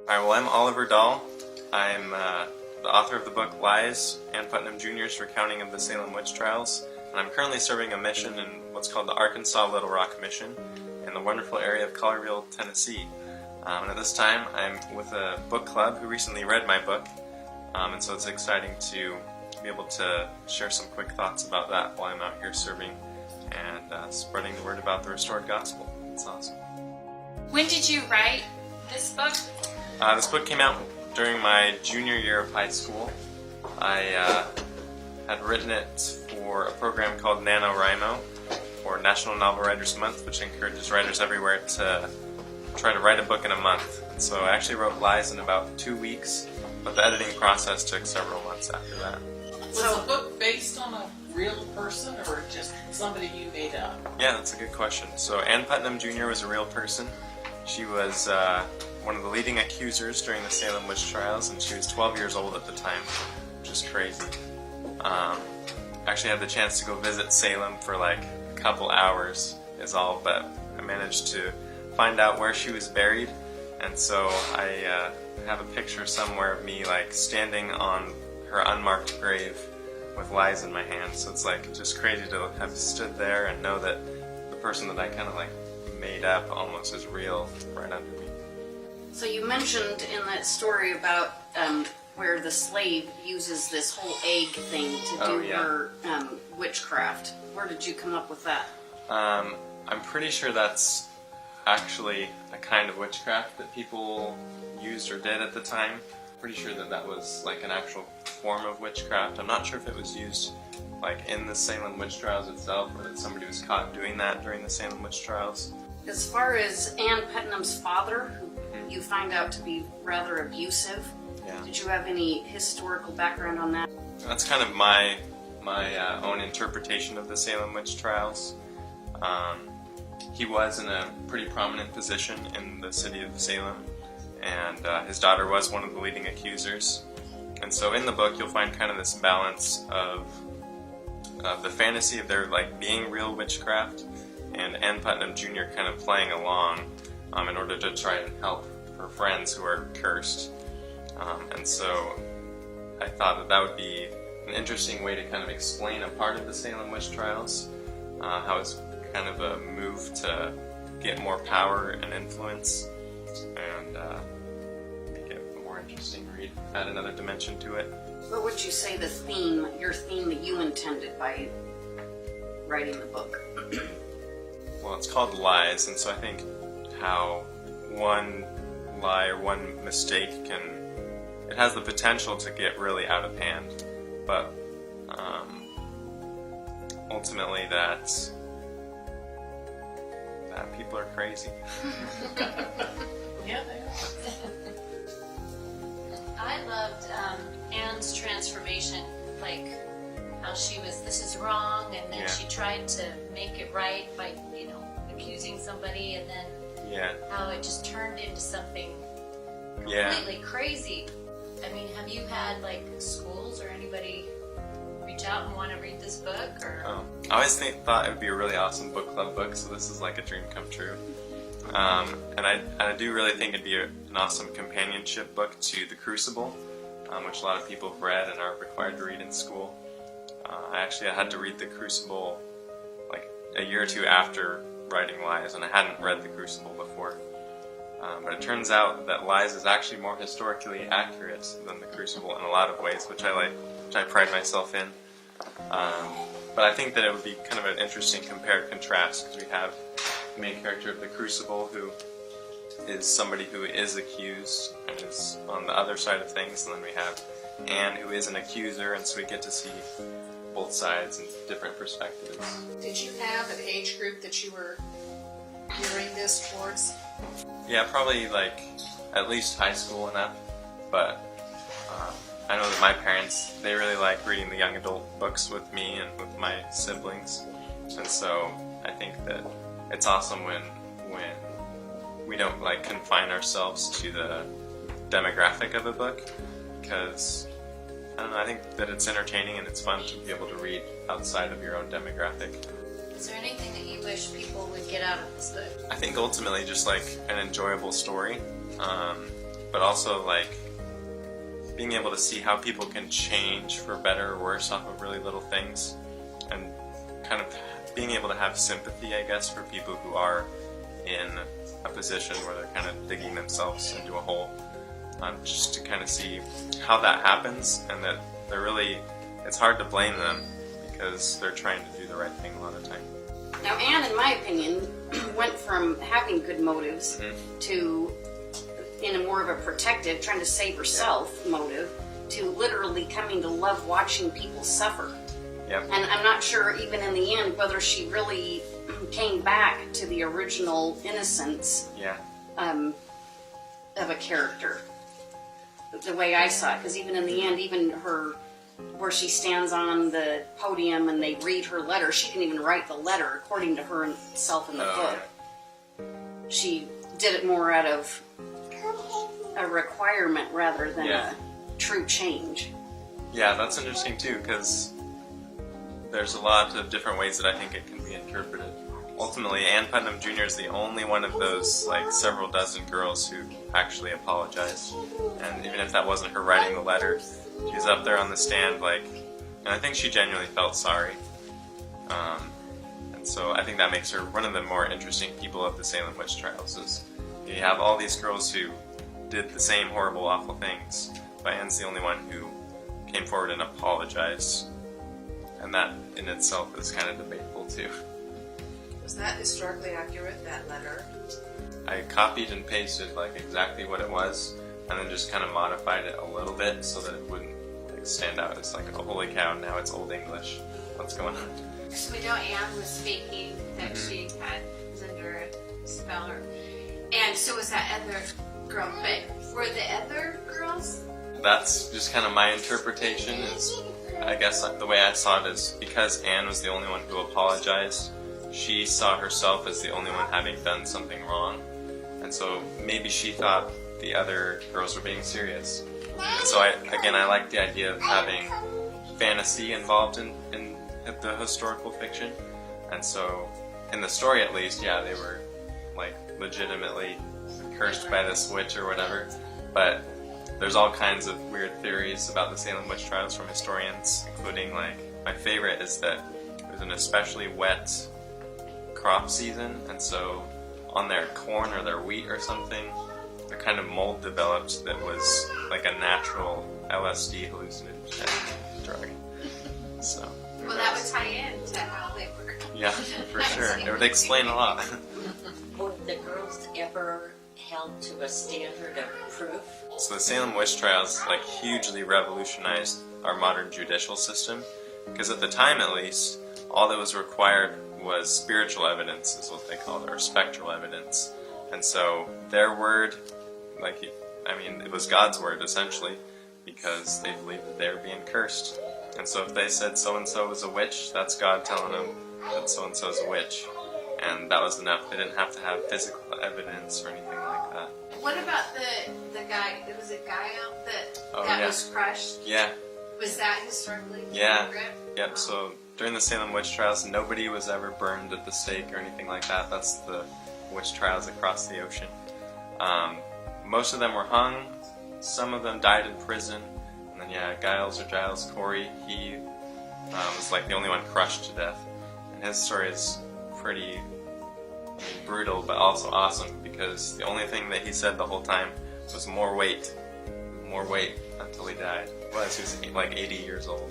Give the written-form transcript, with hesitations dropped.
Alright, well, I'm Oliver Dahl. I'm the author of the book Lies, Ann Putnam Jr.'s Recounting of the Salem Witch Trials, and I'm currently serving a mission in what's called the Arkansas Little Rock Mission in the wonderful area of Collierville, Tennessee. And at this time, I'm with a book club who recently read my book, and so it's exciting to be able to share some quick thoughts about that while I'm out here serving and spreading the word about the restored gospel. It's awesome. When did you write this book? This book came out during my junior year of high school. I had written it for a program called NaNoWriMo, for National Novel Writers Month, which encourages writers everywhere to try to write a book in a month. And so I actually wrote Lies in about 2 weeks, but the editing process took several months after that. Was the book based on a real person or just somebody you made up? Yeah, that's a good question. So Ann Putnam Jr. was a real person. She was one of the leading accusers during the Salem witch trials, and she was 12 years old at the time, which is crazy. I actually had the chance to go visit Salem for like a couple hours is all, but I managed to find out where she was buried, and so I have a picture somewhere of me like standing on her unmarked grave with lies in my hand. So it's like just crazy to have stood there and know that the person that I kind of like made up almost is real right under me. So you mentioned in that story about where the slave uses this whole egg thing to do her witchcraft. Where did you come up with that? I'm pretty sure that's actually a kind of witchcraft that people used or did at the time. Pretty sure that that was like an actual form of witchcraft. I'm not sure if it was used like in the Salem witch trials itself, or that somebody was caught doing that during the Salem witch trials. As far as Ann Putnam's father, who you find out to be rather abusive, did you have any historical background on that? That's kind of my own interpretation of the Salem witch trials. He was in a pretty prominent position in the city of Salem, and his daughter was one of the leading accusers. And so in the book you'll find kind of this balance of the fantasy of there like being real witchcraft, and Ann Putnam Jr. kind of playing along in order to try and help her friends who are cursed. And so I thought that that would be an interesting way to kind of explain a part of the Salem witch trials, how it's kind of a move to get more power and influence and make it a more interesting read, add another dimension to it. What would you say your theme that you intended by writing the book? Well, it's called Lies, and so I think how one lie or one mistake it has the potential to get really out of hand, but ultimately that people are crazy. Yeah, they are. I loved Anne's transformation, like how she was, this is wrong, and then she tried to make it right by, accusing somebody, and then how it just turned into something completely crazy. I mean, have you had like schools or anybody reach out and want to read this book? Or? I always thought it would be a really awesome book club book, so this is like a dream come true. And I do really think it'd be an awesome companionship book to The Crucible, which a lot of people have read and are required to read in school. I had to read The Crucible like a year or two after writing Lies, and I hadn't read The Crucible before. But it turns out that Lies is actually more historically accurate than The Crucible in a lot of ways, which I pride myself in. But I think that it would be kind of an interesting compare-contrast, because we have the main character of The Crucible, who is somebody who is accused and is on the other side of things, and then we have Anne, who is an accuser, and so we get to see both sides and different perspectives. Did you have an age group that you were gearing this towards? Yeah, probably like at least high school and up, but I know that my parents, they really like reading the young adult books with me and with my siblings, and so I think that it's awesome when we don't like confine ourselves to the demographic of a book, because I don't know, I think that it's entertaining and it's fun to be able to read outside of your own demographic. Is there anything that you wish people would get out of this book? I think ultimately just like an enjoyable story. but also like being able to see how people can change for better or worse off of really little things, and kind of being able to have sympathy, I guess, for people who are in a position where they're kind of digging themselves into a hole, just to kind of see how that happens, and that they're really, it's hard to blame them because they're trying to do the right thing a lot of the time. Now, Anne, in my opinion, went from having good motives to, in a more of a protective, trying to save herself motive, to literally coming to love watching people suffer. Yep. And I'm not sure, even in the end, whether she really came back to the original innocence of a character, the way I saw it. Because even in the end, even her, where she stands on the podium and they read her letter, she didn't even write the letter according to herself in the book. She did it more out of a requirement rather than a true change. Yeah, that's interesting too, because there's a lot of different ways that I think it can be interpreted. Ultimately, Ann Putnam Jr. is the only one of those like several dozen girls who actually apologized. And even if that wasn't her writing the letter, she was up there on the stand, like, and I think she genuinely felt sorry. And so I think that makes her one of the more interesting people of the Salem witch trials. Is you have all these girls who did the same horrible, awful things, but Anne's the only one who came forward and apologized. And that in itself is kind of debatable too. Was that historically accurate, that letter? I copied and pasted like exactly what it was, and then just kind of modified it a little bit so that it wouldn't like stand out as like, oh holy cow, now it's Old English. What's going on? So we know Anne was faking that she was under a spell, and so was that other girl. But were the other girls? That's just kind of my interpretation. Is I guess the way I saw it is because Anne was the only one who apologized, she saw herself as the only one having done something wrong, and so maybe she thought the other girls were being serious. And so I like the idea of having fantasy involved in the historical fiction, and so in the story at least, yeah, they were like legitimately cursed by this witch or whatever, but there's all kinds of weird theories about the Salem witch trials from historians, including like, my favorite is that it was an especially wet crop season, and so on their corn or their wheat or something, a kind of mold developed that was like a natural LSD hallucinogen drug. So. Well, that would tie in to how they were. Yeah, for sure. It would explain a lot. Were the girls ever held to a standard of proof? So the Salem witch trials like hugely revolutionized our modern judicial system, because at the time at least, all that was required was spiritual evidence, is what they called it, or spectral evidence. And so their word, it was God's word essentially, because they believed that they were being cursed. And so if they said so-and-so was a witch, that's God telling them that so-and-so is a witch. And that was enough. They didn't have to have physical evidence or anything like that. What about the guy? There was a guy out that was crushed. Yeah. Was that historically accurate? Yep. So during the Salem witch trials, nobody was ever burned at the stake or anything like that. That's the witch trials across the ocean. Most of them were hung. Some of them died in prison. And then Giles Corey, he was like the only one crushed to death. And his story is pretty brutal, but also awesome, because the only thing that he said the whole time was more weight, until he died. He was like 80 years old.